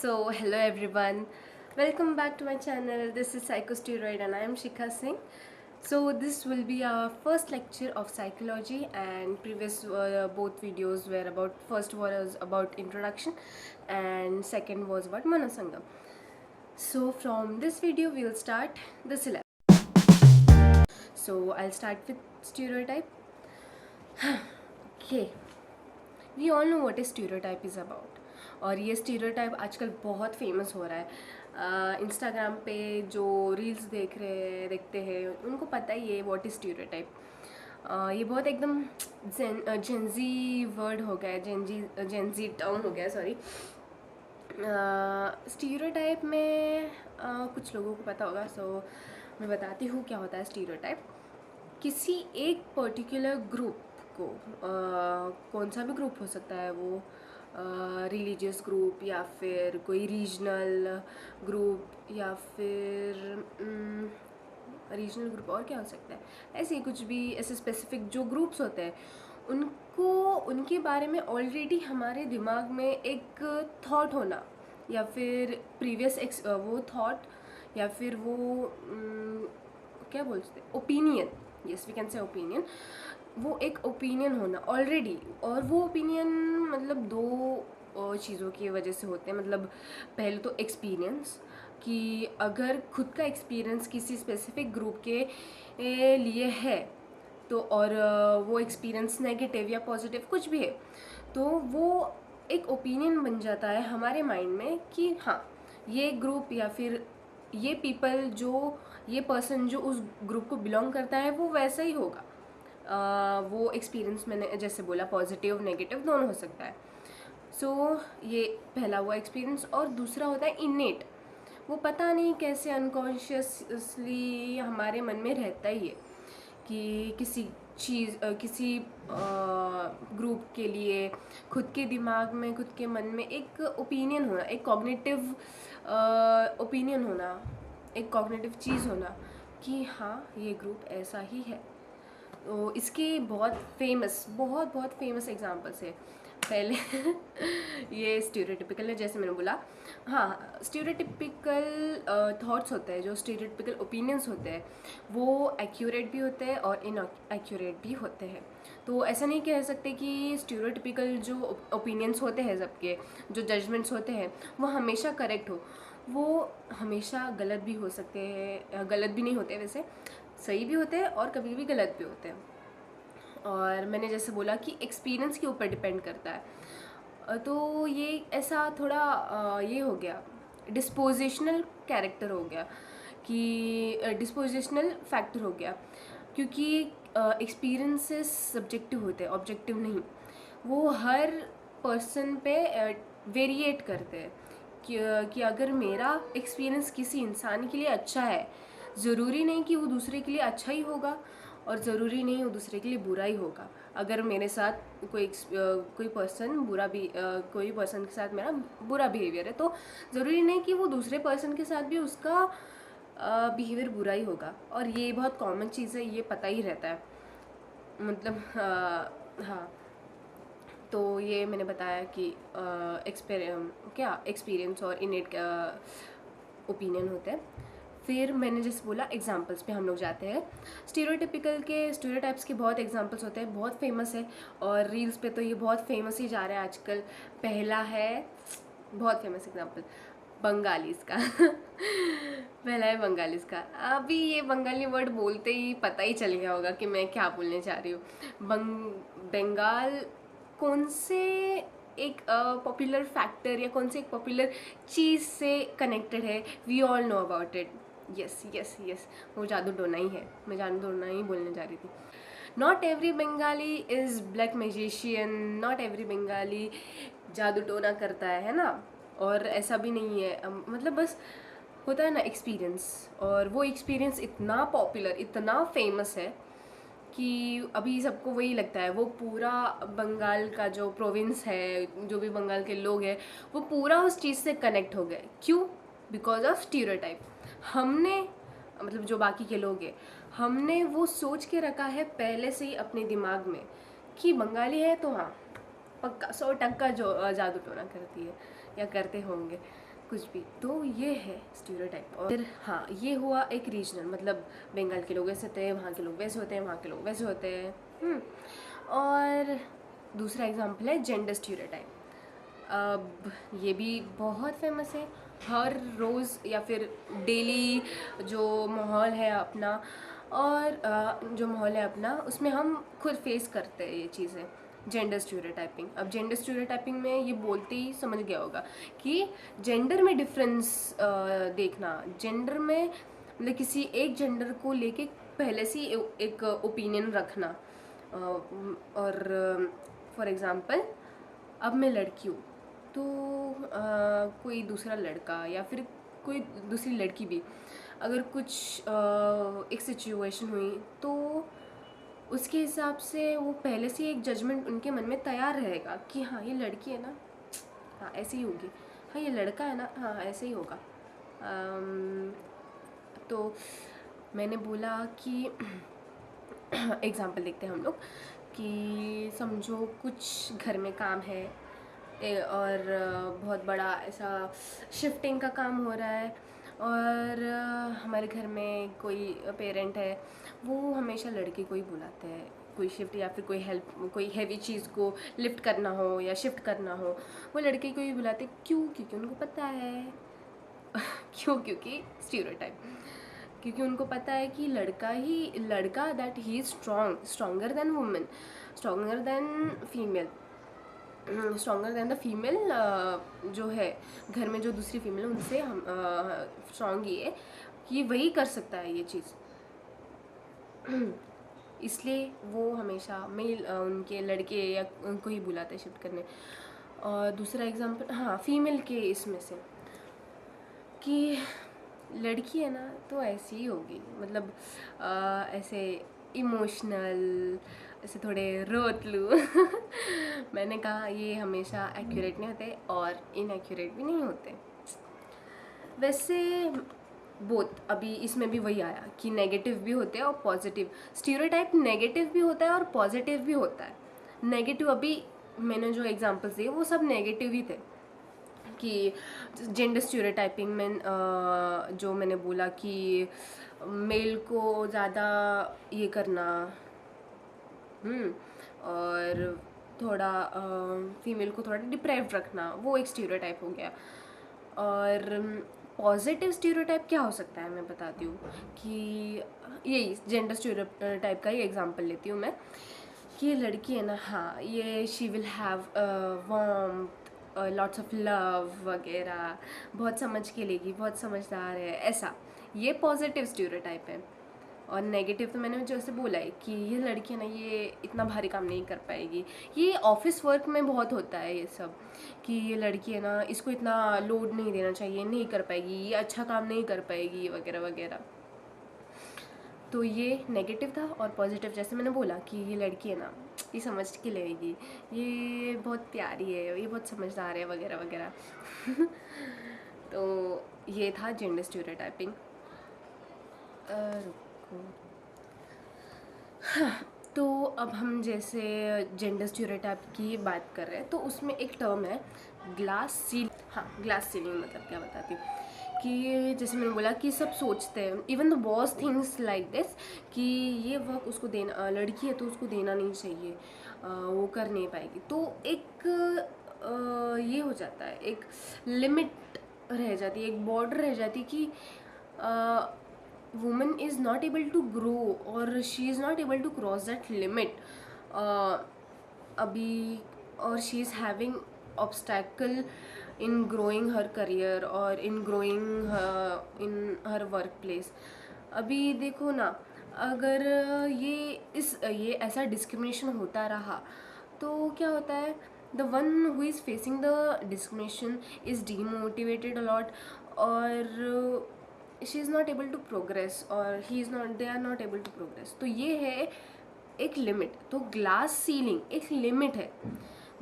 So, hello everyone, welcome back to my channel. This is Psychosteroid and I am Shikha Singh. So, this will be our first lecture of psychology, and previous both videos were about, first was about introduction and second was about Manasangam. So, from this video, we will start the syllabus. So, I'll start with stereotype. Okay. We all know what stereotype is about, और ये stereotype आजकल बहुत famous हो रहा है. Instagram पे जो reels देखते हैं उनको पता ही है व्हाट इज़ स्टीरियोटाइप. ये बहुत एकदम जेंजी वर्ड हो गया है, जेंजी टर्म हो गया, सॉरी. स्टीरियोटाइप में कुछ लोगों को पता होगा, सो मैं बताती हूँ क्या होता है स्टीरियोटाइप. किसी एक पर्टिकुलर ग्रुप को, कौन सा भी ग्रुप हो सकता है वो, रिलीजियस ग्रुप या फिर कोई रीजनल ग्रुप या फिर रीजनल ग्रुप, और क्या हो सकता है, ऐसे ही कुछ भी ऐसे स्पेसिफिक जो ग्रुप्स होते हैं उनको, उनके बारे में ऑलरेडी हमारे दिमाग में एक थॉट होना, या फिर प्रीवियस वो थॉट, या फिर वो क्या बोलते हैं, opinion, yes we can say opinion, वो एक ओपिनियन होना ऑलरेडी. और वो ओपिनियन मतलब दो चीज़ों की वजह से होते हैं. मतलब पहले तो एक्सपीरियंस, कि अगर खुद का एक्सपीरियंस किसी स्पेसिफिक ग्रुप के लिए है तो, और वो एक्सपीरियंस नेगेटिव या पॉजिटिव कुछ भी है, तो वो एक ओपिनियन बन जाता है हमारे माइंड में कि हाँ, ये ग्रुप या फिर ये पीपल, जो ये पर्सन जो उस ग्रुप को बिलोंग करता है वो वैसा ही होगा. वो एक्सपीरियंस मैंने जैसे बोला पॉजिटिव नेगेटिव दोनों हो सकता है. सो ये पहला हुआ एक्सपीरियंस. और दूसरा होता है इनेट. वो पता नहीं कैसे अनकॉन्शियसली हमारे मन में रहता ही है कि किसी चीज़, किसी ग्रुप के लिए खुद के दिमाग में, खुद के मन में एक ओपिनियन होना, एक कॉग्निटिव ओपिनियन होना, एक कॉग्निटिव चीज़ होना कि हाँ ये ग्रुप ऐसा ही है. तो इसके बहुत फेमस एग्जांपल्स है. पहले ये स्टीरियोटिपिकल है, जैसे मैंने बोला. हाँ, स्टीरियोटिपिकल थॉट्स होते हैं, जो स्टीरियोटिपिकल ओपिनियंस होते हैं, वो एक्यूरेट भी होते हैं और इनएक्यूरेट भी होते हैं. तो ऐसा नहीं कह सकते कि स्टीरियोटिपिकल जो ओपिनियंस होते हैं सबके, जो जजमेंट्स होते हैं, वो हमेशा करेक्ट हो. वो हमेशा गलत भी हो सकते हैं, गलत भी नहीं होते वैसे, सही भी होते हैं और कभी भी गलत भी होते हैं. और मैंने जैसे बोला कि एक्सपीरियंस के ऊपर डिपेंड करता है. तो ये ऐसा थोड़ा ये हो गया, डिस्पोजिशनल कैरेक्टर हो गया, कि डिस्पोजिशनल फैक्टर हो गया, क्योंकि एक्सपीरियंसेस सब्जेक्टिव होते हैं, ऑब्जेक्टिव नहीं. वो हर पर्सन पे वेरिएट करते हैं कि अगर मेरा एक्सपीरियंस किसी इंसान के लिए अच्छा है, ज़रूरी नहीं कि वो दूसरे के लिए अच्छा ही होगा, और ज़रूरी नहीं वो दूसरे के लिए बुरा ही होगा. अगर मेरे साथ कोई पर्सन बुरा भी, कोई पर्सन के साथ मेरा बुरा बिहेवियर है, तो ज़रूरी नहीं कि वो दूसरे पर्सन के साथ भी उसका बिहेवियर बुरा ही होगा. और ये बहुत कॉमन चीज़ है, ये पता ही रहता है. मतलब हाँ, तो ये मैंने बताया कि एक्सपीरियंस और इनेट ओपिनियन होते हैं. फिर मैंने जैसे बोला एग्जांपल्स पे हम लोग जाते हैं. स्टीरियोटाइप्स के बहुत एग्जांपल्स होते हैं, बहुत फेमस है, और रील्स पे तो ये बहुत फेमस ही जा रहा है आजकल. पहला है बहुत फेमस एग्जांपल, बंगालीज़ का. पहला है बंगालीज़ का. अभी ये बंगाली वर्ड बोलते ही पता ही चल गया होगा कि मैं क्या बोलने जा रही हूँ. बंगाल कौन से एक पॉपुलर फैक्टर या कौन से एक पॉपुलर चीज़ से कनेक्टेड है, we all know about it. Yes yes yes, वो जादू टोना ही है. मैं जादू टोना ही बोलने जा रही थी. Not every Bengali is black magician, not every Bengali जादू टोना करता है ना. और ऐसा भी नहीं है, मतलब बस होता है ना एक्सपीरियंस. और वो एक्सपीरियंस इतना पॉपुलर, इतना फेमस है कि अभी सबको वही लगता है. वो पूरा बंगाल का जो प्रोविंस है, जो भी बंगाल के लोग हैं, वो पूरा उस चीज़ से कनेक्ट हो गए. क्यों? Because of stereotype. हमने, मतलब जो बाकी के लोग हैं, हमने वो सोच के रखा है पहले से ही अपने दिमाग में कि बंगाली है तो हाँ पक्का 100% जो जादू टोना करती है या करते होंगे. कुछ भी। तो ये है स्टीरियोटाइप। और फिर हाँ, ये हुआ एक रीजनल, मतलब बंगाल के लोग ऐसे होते हैं, वहाँ के लोग वैसे होते हैं, वहाँ के लोग वैसे होते हैं। और दूसरा एग्जांपल है जेंडर स्टीरियोटाइप। अब ये भी बहुत फेमस है। हर रोज़ या फिर डेली जो माहौल है अपना, और जो माहौल है अपना, उसमें हम खुद फेस करते हैं ये चीज़ें, जेंडर स्टीरियोटाइपिंग। अब जेंडर स्टीरियोटाइपिंग में ये बोलते ही समझ गया होगा कि जेंडर में डिफरेंस देखना, जेंडर में मतलब किसी एक जेंडर को लेके पहले से ही एक ओपिनियन रखना। और फॉर एग्ज़ाम्पल, अब मैं लड़की हूँ, तो कोई दूसरा लड़का या फिर कोई दूसरी लड़की भी अगर कुछ एक सिचुएशन हुई, तो उसके हिसाब से वो पहले से एक जजमेंट उनके मन में तैयार रहेगा कि हाँ ये लड़की है ना, हाँ ऐसे ही होगी, हाँ ये लड़का है ना, हाँ ऐसे ही होगा। तो मैंने बोला कि एग्ज़ाम्पल देखते हैं हम लोग कि समझो कुछ घर में काम है और बहुत बड़ा ऐसा शिफ्टिंग का काम हो रहा है, और हमारे घर में कोई पेरेंट है, वो हमेशा लड़के को ही बुलाते हैं कोई शिफ्ट या फिर कोई हेल्प, कोई हैवी चीज़ को लिफ्ट करना हो या शिफ्ट करना हो, वो लड़के को ही बुलाते। क्यों? क्योंकि उनको पता है क्यों? क्योंकि स्टीरियोटाइप, क्योंकि उनको पता है कि लड़का that he is stronger than women, stronger than female, stronger than the female. जो है घर में जो दूसरी फीमेल है उनसे हम स्ट्रॉन्ग ये है कि वही कर सकता है ये चीज़। इसलिए वो हमेशा मेल उनके लड़के या उनको ही बुलाते हैं शिफ्ट करने। और दूसरा एग्जांपल, हाँ फीमेल के इसमें से, कि लड़की है ना तो ऐसी ही होगी, मतलब ऐसे इमोशनल, ऐसे थोड़े रोतलू। मैंने कहा ये हमेशा एक्यूरेट नहीं होते और इनएक्यूरेट भी नहीं होते। वैसे बोथ, अभी इसमें भी वही आया कि नेगेटिव भी होते हैं और पॉजिटिव। स्टीरियोटाइप नेगेटिव भी होता है और पॉजिटिव भी होता है। नेगेटिव, अभी मैंने जो एग्जांपल्स दिए वो सब नेगेटिव ही थे, कि जेंडर स्टीरियोटाइपिंग में जो मैंने बोला कि मेल को ज़्यादा ये करना, और थोड़ा फीमेल को थोड़ा डिप्राइव्ड रखना, वो एक स्टीरियोटाइप हो गया। और पॉजिटिव स्टीरियोटाइप क्या हो सकता है, मैं बताती हूँ कि यही जेंडर स्टीरियोटाइप का ही एग्जांपल लेती हूँ मैं, कि ये लड़की है ना, हाँ ये she will have warmth, lots of love वगैरह, बहुत समझ के लेगी, बहुत समझदार है, ऐसा, ये पॉजिटिव स्टीरियोटाइप है। और नेगेटिव तो मैंने जैसे बोला है कि ये लड़की है ना, ये इतना भारी काम नहीं कर पाएगी। ये ऑफिस वर्क में बहुत होता है ये सब, कि ये लड़की है ना, इसको इतना लोड नहीं देना चाहिए, नहीं कर पाएगी, ये अच्छा काम नहीं कर पाएगी वगैरह वगैरह। तो ये नेगेटिव था। और पॉजिटिव जैसे मैंने बोला कि ये लड़की है ना, ये समझ के लेगी, ये बहुत प्यारी है, ये बहुत समझदार है वगैरह वगैरह। तो ये था जेंडर स्टीरियोटाइपिंग। हाँ, तो अब हम जैसे जेंडर स्टीरियोटाइप की बात कर रहे हैं, तो उसमें एक टर्म है ग्लास सील। हाँ, ग्लास सीलिंग मतलब क्या बताती हूँ, कि जैसे मैंने बोला कि सब सोचते हैं, even the boss things like this, कि ये वर्क उसको देना, लड़की है तो उसको देना नहीं चाहिए, वो कर नहीं पाएगी। तो एक ये हो जाता है, एक लिमिट रह जाती है, एक बॉर्डर रह जाती है कि woman is not able to grow or she is not able to cross that limit अभी, और she is having obstacle in growing her career or in growing in her workplace। अभी देखो ना, अगर ये ऐसा डिस्क्रिमिनेशन होता रहा तो क्या होता है, the one who is facing the discrimination is demotivated a lot, और she is not able to progress or they are not able to progress। तो ये है एक लिमिट। तो ग्लास सीलिंग एक लिमिट है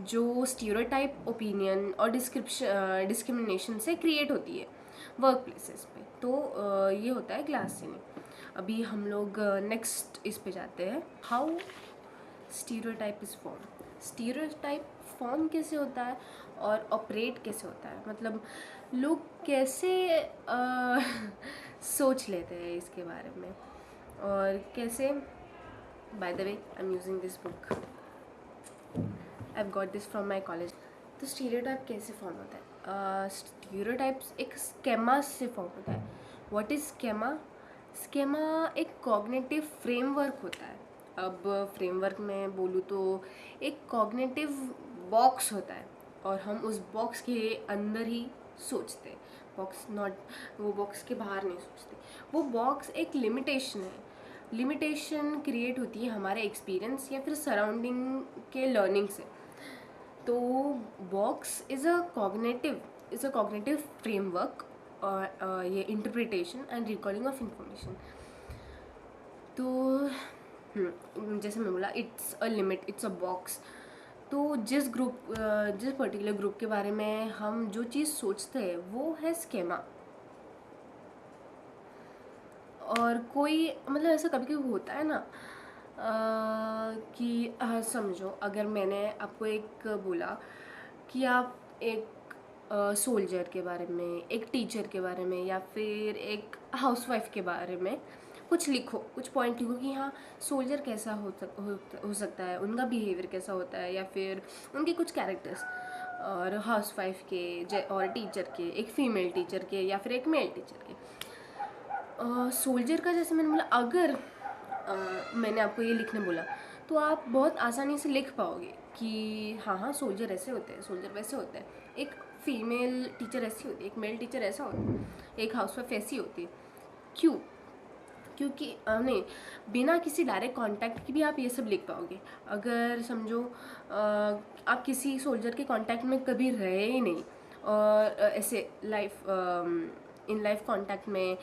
जो स्टीरियोटाइप, ओपिनियन और डिस्क्रिमिनेशन से क्रिएट होती है वर्क प्लेसेस पे। तो ये होता है ग्लास सीलिंग। अभी हम लोग नेक्स्ट इस पे जाते हैं, how stereotype is form. Stereotype form कैसे होता है और ऑपरेट कैसे होता है, मतलब लोग कैसे सोच लेते हैं इसके बारे में, और कैसे। By the way, I am using this book, I have got this from my college. तो स्टीरियोटाइप कैसे फॉर्म होता है? स्टीरियोटाइप्स एक स्केमा से फॉर्म होता है। What is schema? स्केमा एक कॉग्निटिव फ्रेमवर्क होता है। अब फ्रेमवर्क में बोलूँ तो एक कॉग्निटिव बॉक्स होता है, और हम उस बॉक्स के अंदर ही सोचते हैं। बॉक्स नॉट, वो बॉक्स के बाहर नहीं सोचते। वो बॉक्स एक लिमिटेशन है। लिमिटेशन क्रिएट होती है हमारे एक्सपीरियंस या फिर सराउंडिंग के लर्निंग से। तो box is a cognitive framework, और ये interpretation and recording of information. तो जैसे मैं बोला, it's a limit, it's a box. तो जिस पर्टिकुलर ग्रुप के बारे में हम जो चीज़ सोचते हैं वो है स्केमा। और कोई मतलब ऐसा कभी कभी होता है ना, कि समझो अगर मैंने आपको एक बोला कि आप एक सोल्जर के बारे में, एक टीचर के बारे में, या फिर एक हाउसवाइफ के बारे में कुछ लिखो, कुछ पॉइंट लिखो कि हाँ सोल्जर कैसा हो सकता है, उनका बिहेवियर कैसा होता है, या फिर उनके कुछ कैरेक्टर्स, और हाउसवाइफ के और टीचर के, एक फीमेल टीचर के या फिर एक मेल टीचर के। सोल्जर का जैसे मैंने बोला, अगर मैंने आपको ये लिखने बोला तो आप बहुत आसानी से लिख पाओगे कि हाँ हाँ सोल्जर ऐसे होते हैं, सोल्जर वैसे होते हैं, एक फीमेल टीचर ऐसी होती है, एक मेल टीचर ऐसा होता है, एक हाउसवाइफ ऐसी होती है। क्यों? क्योंकि नहीं, बिना किसी डायरेक्ट कांटेक्ट की भी आप ये सब लिख पाओगे। अगर समझो आप किसी सोल्जर के कांटेक्ट में कभी रहे ही नहीं, और ऐसे इन लाइफ कांटेक्ट में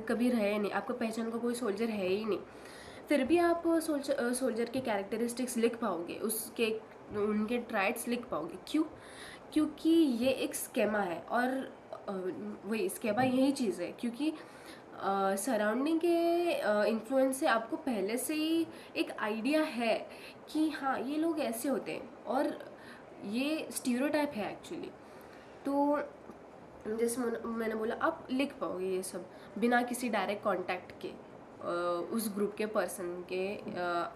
कभी रहे नहीं, आपको पहचान का कोई सोल्जर है ही नहीं, फिर भी आप सोल्जर के कैरेक्टरिस्टिक्स लिख पाओगे, उसके उनके ट्राइट्स लिख पाओगे। क्यों? क्योंकि ये एक स्केमा है, और वही स्केमा यही चीज़ है, क्योंकि सराउंडिंग के इन्फ्लुएंस से आपको पहले से ही एक आइडिया है कि हाँ ये लोग ऐसे होते हैं, और ये स्टीरियोटाइप है एक्चुअली। तो जैसे मैंने बोला, आप लिख पाओगे ये सब बिना किसी डायरेक्ट कांटेक्ट के, उस ग्रुप के पर्सन के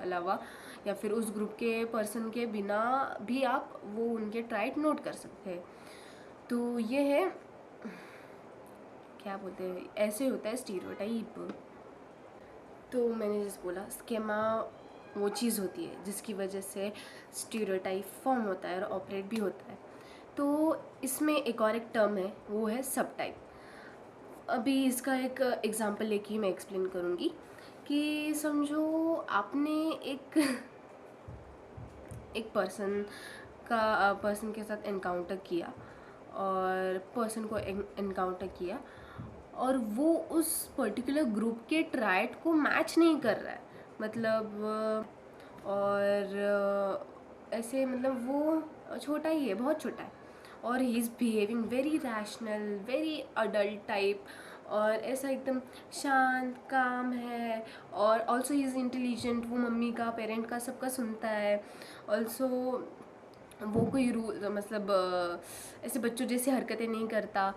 अलावा, या फिर उस ग्रुप के पर्सन के बिना भी आप वो उनके ट्राइट नोट कर सकते हैं। तो ये है, क्या बोलते हैं, ऐसे होता है स्टीरियोटाइप। तो मैंने जैसे बोला, स्केमा वो चीज़ होती है जिसकी वजह से स्टीरियोटाइप फॉर्म होता है और ऑपरेट भी होता है। तो इसमें एक और एक टर्म है, वो है सब टाइप। अभी इसका एक एग्जांपल लेके मैं एक्सप्लेन करूँगी कि समझो आपने एक एक पर्सन के साथ एनकाउंटर किया, और पर्सन को एनकाउंटर किया, और वो उस पर्टिकुलर ग्रुप के ट्राइट को मैच नहीं कर रहा है, मतलब और ऐसे मतलब वो छोटा ही है, बहुत छोटा है, और he is behaving very rational, very adult type, और ऐसा एकदम शांत काम है, और ऑल्सो ही इज़ इंटेलिजेंट, वो मम्मी का, पेरेंट का, सबका सुनता है। ऑल्सो वो कोई रूल मतलब ऐसे बच्चों जैसी हरकतें नहीं करता।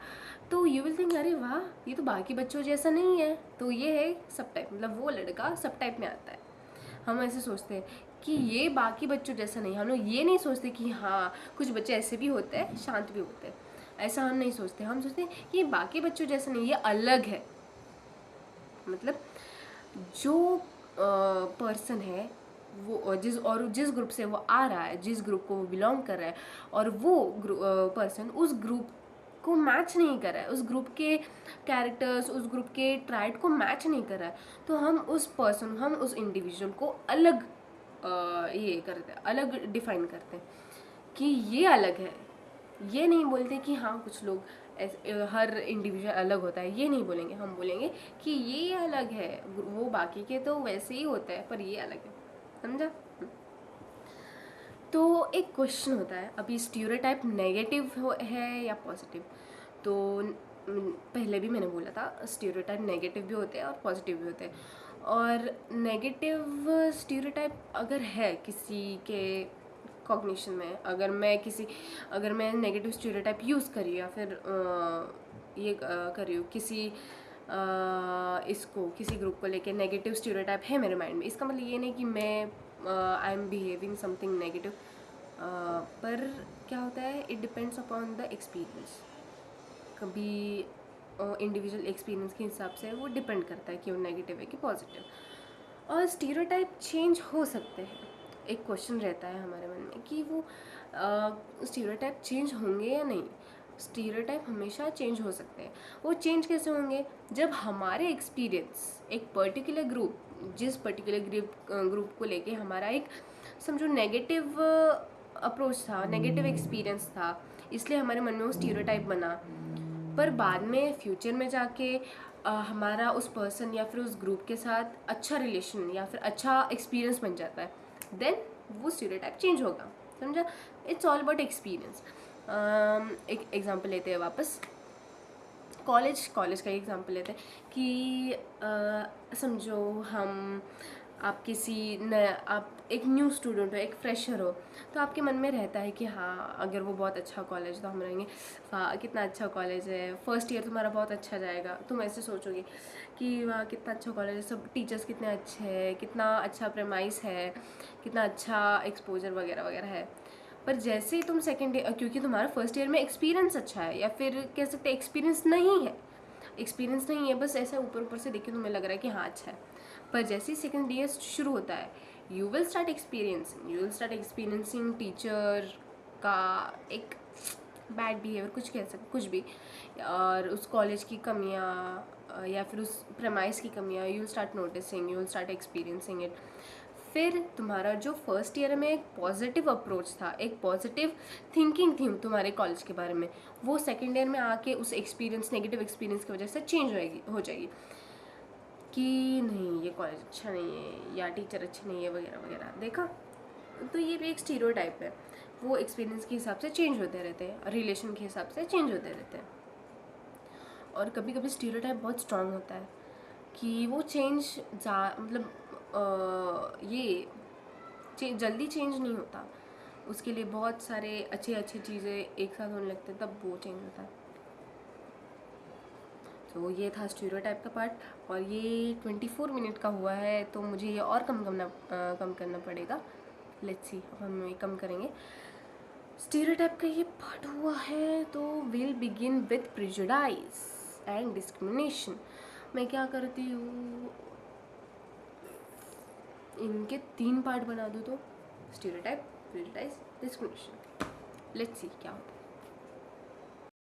तो यू विल थिंक अरे वाह, ये तो बाकी बच्चों जैसा नहीं है। तो ये है सब टाइप, मतलब वो लड़का सब टाइप में आता है। हम ऐसे सोचते हैं कि ये बाकी बच्चों जैसा नहीं, हम लोग ये नहीं सोचते कि हाँ कुछ बच्चे ऐसे भी होते हैं, शांत भी होते हैं, ऐसा हम नहीं सोचते। हम सोचते हैं कि ये बाकी बच्चों जैसा नहीं, ये अलग है। मतलब जो पर्सन है वो जिस ग्रुप से वो आ रहा है, जिस ग्रुप को वो बिलोंग कर रहा है, और वो पर्सन उस ग्रुप को मैच नहीं कर रहा है, उस ग्रुप के कैरेक्टर्स, उस ग्रुप के ट्राइट को मैच नहीं कर रहा है, तो हम उस इंडिविजुअल को अलग ये करते हैं, अलग डिफाइन करते हैं कि ये अलग है। ये नहीं बोलते कि हाँ कुछ लोग हर इंडिविजुअल अलग होता है, ये नहीं बोलेंगे। हम बोलेंगे कि ये अलग है, वो बाकी के तो वैसे ही होता है, पर ये अलग है। समझा? तो एक क्वेश्चन होता है, अभी स्टीरियोटाइप नेगेटिव है या पॉजिटिव? तो पहले भी मैंने बोला था, स्टीरियोटाइप नेगेटिव भी होते हैं और पॉजिटिव भी होते हैं। और नेगेटिव स्टीरियोटाइप अगर है किसी के कॉग्निशन में अगर मैं नेगेटिव स्टीरियोटाइप यूज़ करी या फिर ये कर रही हूँ इसको किसी ग्रुप को लेके नेगेटिव स्टीरियोटाइप है मेरे माइंड में, इसका मतलब ये नहीं कि मैं I am behaving something negative, पर क्या होता है, it depends upon the experience. कभी इंडिविजुअल एक्सपीरियंस के हिसाब से वो डिपेंड करता है कि वो नेगेटिव है कि पॉजिटिव। और स्टीरियोटाइप चेंज हो सकते हैं। एक क्वेश्चन रहता है हमारे मन में कि वो स्टीरियोटाइप चेंज होंगे या नहीं। स्टीरियोटाइप हमेशा चेंज हो सकते हैं। वो चेंज कैसे होंगे, जब हमारे एक्सपीरियंस एक पर्टिकुलर ग्रुप, जिस पर्टिकुलर ग्रुप को लेके हमारा एक समझो नेगेटिव अप्रोच था, नेगेटिव एक्सपीरियंस था, इसलिए हमारे मन में वो स्टीरियोटाइप बना। पर बाद में फ्यूचर में जाके हमारा उस पर्सन या फिर उस ग्रुप के साथ अच्छा रिलेशन या फिर अच्छा एक्सपीरियंस बन जाता है, देन वो स्टीरियोटाइप चेंज होगा। समझा? It's all about experience. एक एग्जांपल लेते हैं वापस, कॉलेज का एग्जांपल लेते हैं कि समझो आप एक न्यू स्टूडेंट हो, एक फ्रेशर हो, तो आपके मन में रहता है कि हाँ, अगर वो बहुत अच्छा कॉलेज, तो हम रहेंगे वाह कितना अच्छा कॉलेज है, फर्स्ट ईयर तुम्हारा बहुत अच्छा जाएगा। तुम ऐसे सोचोगे कि वाह कितना अच्छा कॉलेज है, सब टीचर्स कितने अच्छे हैं, कितना अच्छा प्रेमाइस है, कितना अच्छा एक्सपोजर वगैरह वगैरह है। पर जैसे ही तुम सेकेंड ईयर, क्योंकि तुम्हारा फर्स्ट ईयर में एक्सपीरियंस अच्छा है, या फिर कह सकते हैं एक्सपीरियंस नहीं है, बस ऐसा ऊपर ऊपर से देख के तुम्हें लग रहा है कि हाँ अच्छा है, पर जैसे ही सेकेंड ईयर शुरू होता है, you will start experiencing teacher का एक बैड बिहेवियर, कुछ भी, और उस कॉलेज की कमियाँ या फिर उस प्रेमाइस की कमियाँ, you will start noticing, you will start experiencing it. फिर तुम्हारा जो फर्स्ट ईयर में एक पॉजिटिव अप्रोच था, एक पॉजिटिव थिंकिंग थी तुम्हारे कॉलेज के बारे में, वो सेकेंड ईयर में आके उस नेगेटिव एक्सपीरियंस की वजह से चेंज हो जाएगी कि नहीं ये कॉलेज अच्छा नहीं है या टीचर अच्छे नहीं है वगैरह वगैरह। देखा? तो ये भी एक स्टीरियोटाइप है। वो एक्सपीरियंस के हिसाब से चेंज होते रहते हैं, रिलेशन के हिसाब से चेंज होते रहते हैं। और कभी कभी स्टीरियोटाइप बहुत स्ट्रांग होता है कि वो मतलब जल्दी चेंज नहीं होता, उसके लिए बहुत सारे अच्छे चीज़ें एक साथ होने लगते हैं, तब वो चेंज होता है। तो ये था स्टीरियोटाइप का पार्ट, और ये 24 मिनट का हुआ है, तो मुझे ये और कम करना पड़ेगा। लेट्स सी, अब हम ये कम करेंगे। स्टीरियोटाइप का ये पार्ट हुआ है, तो will begin with prejudice and discrimination. मैं क्या करती हूँ, इनके 3 पार्ट बना दूँ, तो stereotype, prejudice, discrimination. Let's see क्या होता है।